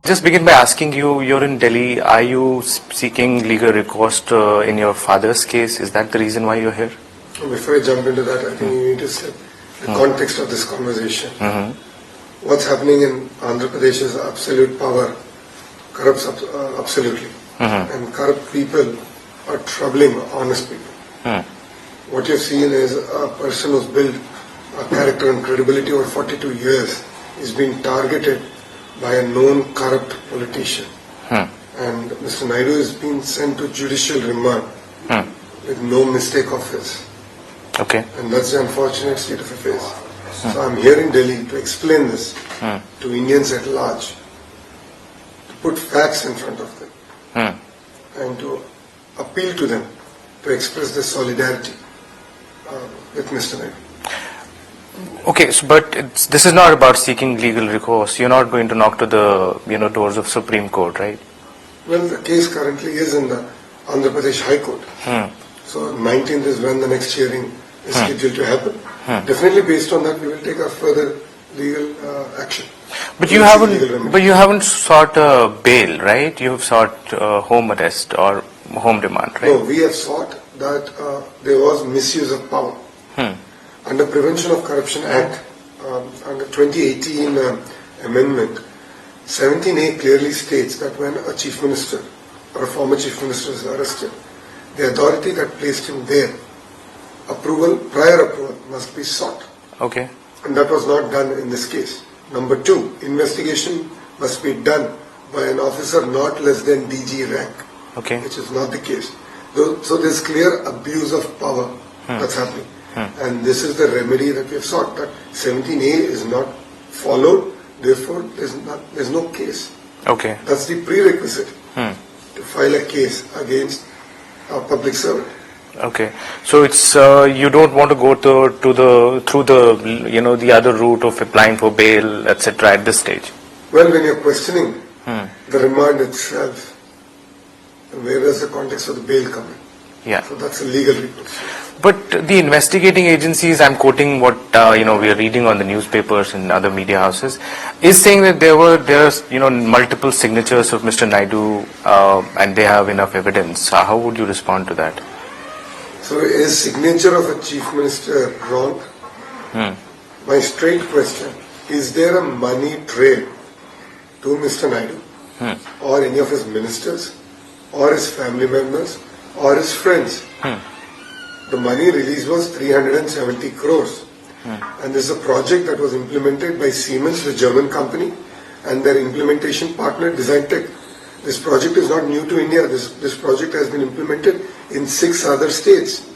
Just begin by asking you, you're in Delhi, are you seeking legal recourse in your father's case? Is that the reason why you're here? Before I jump into that, I think you need to set the context of this conversation. What's happening in Andhra Pradesh is absolute power corrupts absolutely. And corrupt people are troubling honest people. What you've seen is a person who's built a character and credibility over 42 years is being targeted by a known corrupt politician. And Mr. Naidu is being sent to judicial remand with no mistake of his. Okay. And that's the unfortunate state of affairs. So I'm here in Delhi to explain this to Indians at large, to put facts in front of them, and to appeal to them to express their solidarity with Mr. Naidu. Okay, so, but this is not about seeking legal recourse. You're not going to knock to the doors of Supreme Court, right? Well, the case currently is in the Andhra Pradesh High Court. So 19th is when the next hearing is scheduled to happen. Definitely, based on that, we will take a further legal action. But you haven't sought bail, right? You have sought home arrest or home remand, right? No, we have sought that there was misuse of power. Under Prevention of Corruption Act, under 2018 amendment, 17A clearly states that when a chief minister or a former chief minister is arrested, the authority that placed him there, prior approval must be sought. Okay. And that was not done in this case. Number two, investigation must be done by an officer not less than DG rank, which is not the case. So there's clear abuse of power that's happening. And this is the remedy that we have sought, that 17A is not followed, therefore there's no case. Okay. That's the prerequisite to file a case against a public servant. Okay, so it's you don't want to go through the other route of applying for bail, etc. at this stage. Well, when you're questioning the remand itself, where does the context of the bail come in? Yeah. So that's a legal recourse. But the investigating agencies, I'm quoting what we are reading on the newspapers and other media houses, is saying that there's multiple signatures of Mr. Naidu and they have enough evidence. How would you respond to that? So is signature of a chief minister wrong? My straight question, is there a money trail to Mr. Naidu or any of his ministers or his family members or his friends? The money release was 370 crores. And this is a project that was implemented by Siemens, the German company, and their implementation partner Designtech. This project is not new to India. This project has been implemented in 6 other states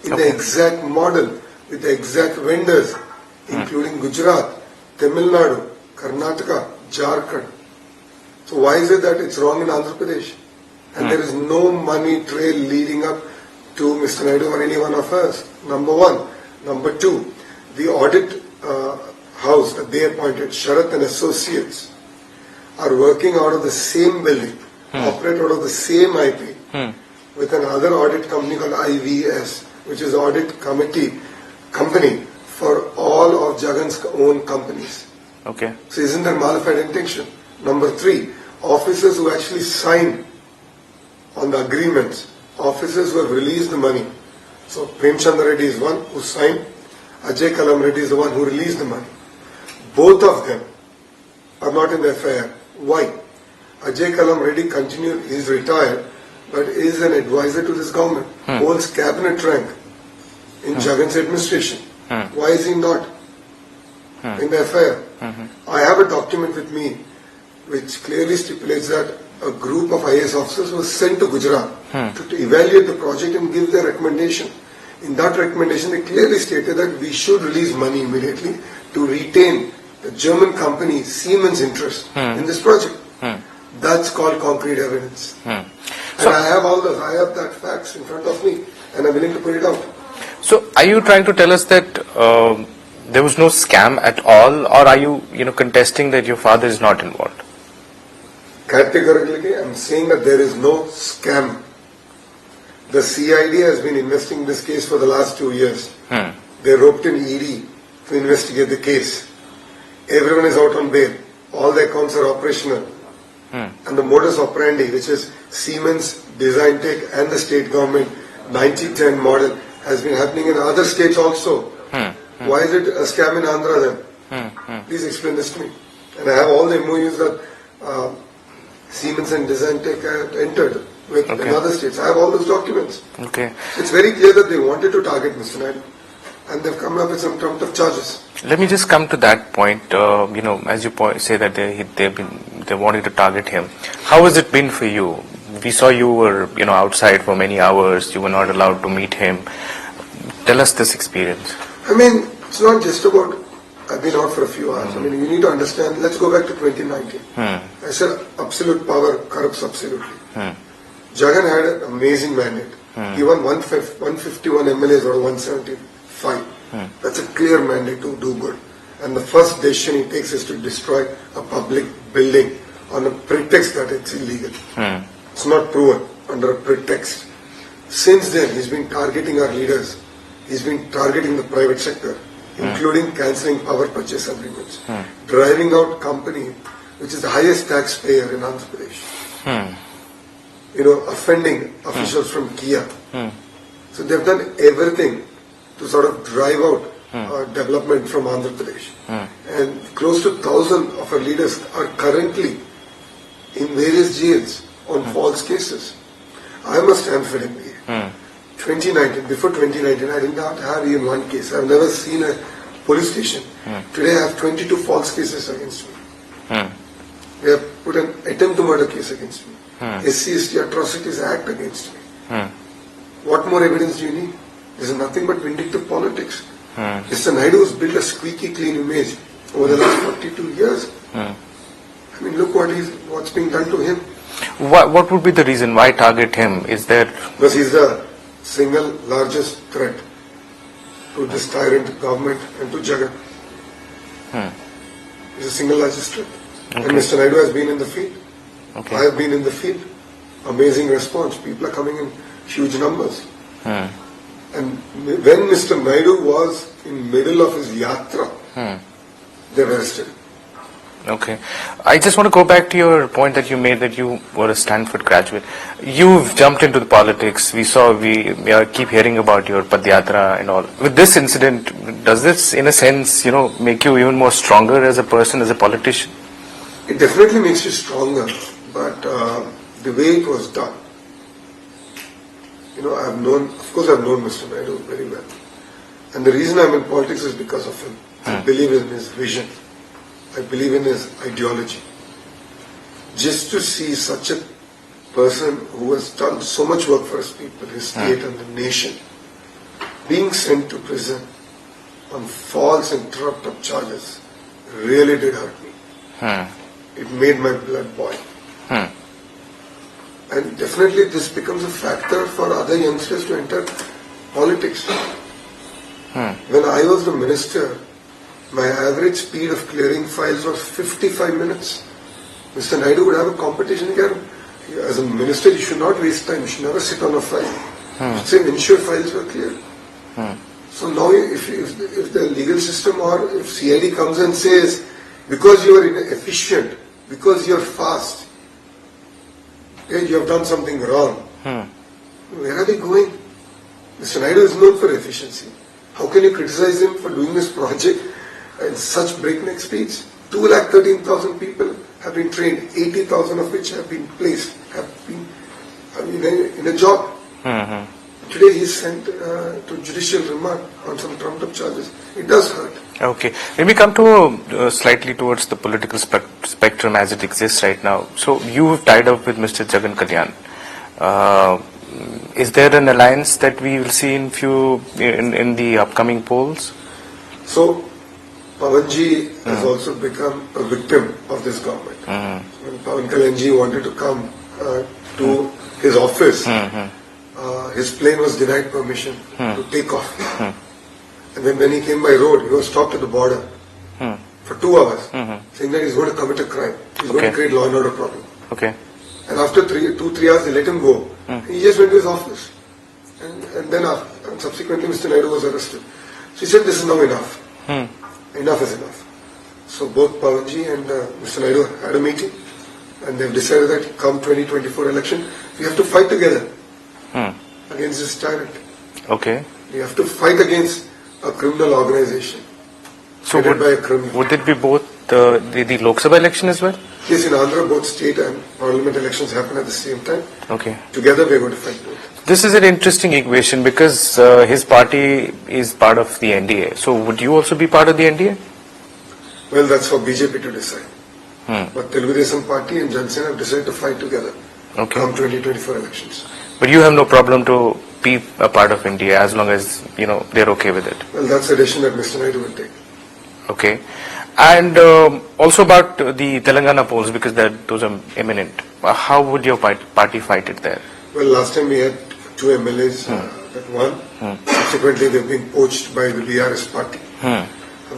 in the exact model with the exact vendors, including Gujarat, Tamil Nadu, Karnataka, Jharkhand. So why is it that it's wrong in Andhra Pradesh? And there is no money trail leading up to Mr. Naidu or any one of us, number one. Number two, the audit house that they appointed, Sharath and Associates, are working out of the same building, operate out of the same IP, with another audit company called IVS, which is audit company for all of Jagan's own companies. Okay. So isn't there malified intention? Number three, officers who actually signed on the agreements, officers who have released the money. So Prem Chandra Reddy is one who signed, Ajay Kalam Reddy is the one who released the money. Both of them are not in the FIR. Why? Ajay Kalam Reddy continued, he is retired, but is an advisor to this government, holds cabinet rank in Jagan's administration. Why is he not in the FIR? I have a document with me which clearly stipulates that a group of IAS officers was sent to Gujarat to evaluate the project and give their recommendation. In that recommendation, they clearly stated that we should release money immediately to retain the German company Siemens' interest in this project. That's called concrete evidence. And I have all those, I have that facts in front of me and I'm willing to put it out. So are you trying to tell us that there was no scam at all, or are you contesting that your father is not involved? Categorically, I'm saying that there is no scam. The CID has been investigating this case for the last 2 years. They roped in ED to investigate the case. Everyone is out on bail. All the accounts are operational. and the modus operandi, which is Siemens, Design Tech and the state government 90-10 model, has been happening in other states also. Why is it a scam in Andhra then? Please explain this to me. And I have all the MOUs that Siemens and Design Tech have entered with in other states. I have all those documents. Okay. It's very clear that they wanted to target Mr. Naidu, and they've come up with some trumped up charges. Let me just come to that point. As you say that they wanted to target him. How has it been for you? We saw you were outside for many hours. You were not allowed to meet him. Tell us this experience. I mean, it's not just about I've been out for a few hours. I mean, you need to understand. Let's go back to 2019. I said absolute power corrupts absolutely. Jagan had an amazing mandate. He won 151 MLAs or 175. That's a clear mandate to do good. And the first decision he takes is to destroy a public building on a pretext that it's illegal. It's not proven under a pretext. Since then, he's been targeting our leaders. He's been targeting the private sector, including cancelling power purchase agreements, driving out company, which is the highest taxpayer in Andhra Pradesh. Offending officials from Kia. So they've done everything to sort of drive out development from Andhra Pradesh. And close to 1,000 of our leaders are currently in various jails on false cases. I must stand for him. 2019, before 2019, I did not have even one case. I've never seen a police station. Today I have 22 false cases against me. They have put an attempt to murder case against me. SC/ST Atrocities Act against me. What more evidence do you need? This is nothing but vindictive politics. Mr. Naidu has built a squeaky clean image over the last 42 years. I mean, look what's being done to him. What would be the reason why target him? Is there... Because he's the single largest threat to this tyrant government and to Jagan. He's the single largest threat. And Mr. Naidu has been in the field. I have been in the field. Amazing response. People are coming in huge numbers. And when Mr. Naidu was in middle of his yatra, they arrested him. Okay. I just want to go back to your point that you made that you were a Stanford graduate. You've jumped into the politics. We keep hearing about your Padyatra and all. With this incident, does this, in a sense, make you even more stronger as a person, as a politician? It definitely makes you stronger, but the way it was done, I've known Mr. Naidu very well. And the reason I'm in politics is because of him. I believe in his vision. I believe in his ideology. Just to see such a person who has done so much work for his people, his state and the nation, being sent to prison on false and trumped up charges really did hurt me. It made my blood boil. And definitely this becomes a factor for other youngsters to enter politics. When I was the minister, my average speed of clearing files was 55 minutes. Mr. Naidu would have a competition again. As a minister, you should not waste time. You should never sit on a file. You should say, ensure files were clear. So now if the legal system or if CID comes and says, because you are inefficient, because you are fast, you have done something wrong. Where are they going? Mr. Naidu is known for efficiency. How can you criticize him for doing this project at such breakneck speeds? 213,000 people have been trained, 80,000 of which have been placed, in a job. Today he is sent to judicial remand on some trumped up charges. It does hurt. Okay. Let me come to slightly towards the political spectrum as it exists right now. So you've tied up with Mr. Jagan Kalyan. Is there an alliance that we will see in the upcoming polls? So Pawanji has also become a victim of this government. When Pawan Kalyanji wanted to come to his office, his plane was denied permission to take off. And then when he came by road, he was stopped at the border for 2 hours, saying that he's going to commit a crime. He's going to create law and order problem. And after 2-3 hours, they let him go. He just went to his office. And then subsequently, Mr. Naidu was arrested. So he said, this is now enough. Enough is enough. So both Pawanji and Mr. Naidu had a meeting. And they've decided that come 2024 election, we have to fight together against this tyrant. Okay. We have to fight against a criminal organization. So headed by a criminal. would it be both the Lok Sabha election as well? Yes, in Andhra, both state and parliament elections happen at the same time. Okay. Together, we're going to fight both. This is an interesting equation because his party is part of the NDA. So would you also be part of the NDA? Well, that's for BJP to decide. But Telugu Desam Party and Jansen have decided to fight together come 2024 elections. But you have no problem to be a part of India as long as, they're okay with it. Well, that's a decision that Mr. Naidu will take. Okay. And also about the Telangana polls, because those are imminent. How would your party fight it there? Well, last time we had 2 MLAs that won. Subsequently, they've been poached by the BRS party.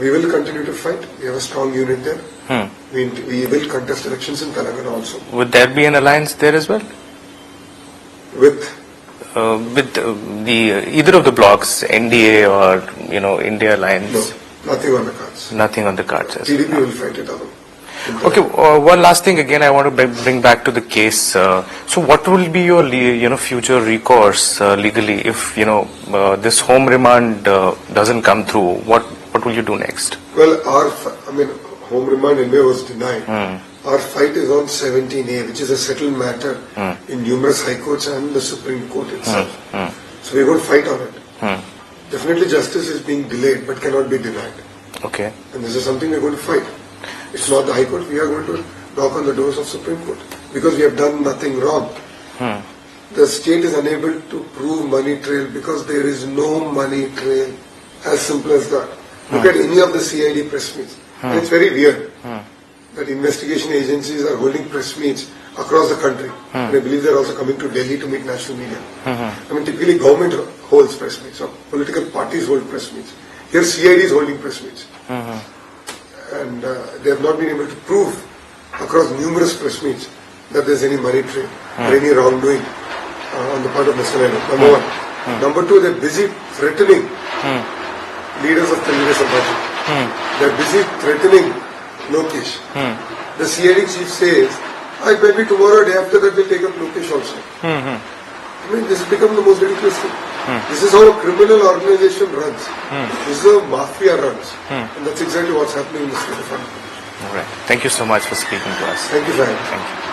We will continue to fight. We have a strong unit there. We will contest elections in Telangana also. Would there be an alliance there as well? With the either of the blocks, NDA or India Alliance? No, nothing on the cards. Nothing on the cards. TDP will fight it out. Okay, one last thing again I want to bring back to the case. So what will be your future recourse legally if this home remand doesn't come through? What will you do next? Well, home remand anyway was denied. Our fight is on 17A, which is a settled matter in numerous high courts and the Supreme Court itself. So we're going to fight on it. Definitely justice is being delayed but cannot be denied. Okay. And this is something we're going to fight. It's not the High Court, we are going to knock on the doors of Supreme Court because we have done nothing wrong. The state is unable to prove money trail because there is no money trail. As simple as that. Look at any of the CID press meets. And it's very weird that investigation agencies are holding press meets across the country. And I believe they're also coming to Delhi to meet national media. Typically government holds press meets, or political parties hold press meets. Here CID is holding press meets. And they have not been able to prove across numerous press meets that there's any money trail or any wrongdoing on the part of Mr. Naidu. Number one. Number two, they're busy threatening leaders of Telugu Desam Party. They're busy threatening Lokesh. The CID chief says, maybe tomorrow or day after that we'll take up Lokesh also. This has become the most ridiculous thing. This is how a criminal organization runs. This is how mafia runs. And that's exactly what's happening in the state of Andhra Pradesh. All right. Thank you so much for speaking to us. Thank you for having me. Thank you.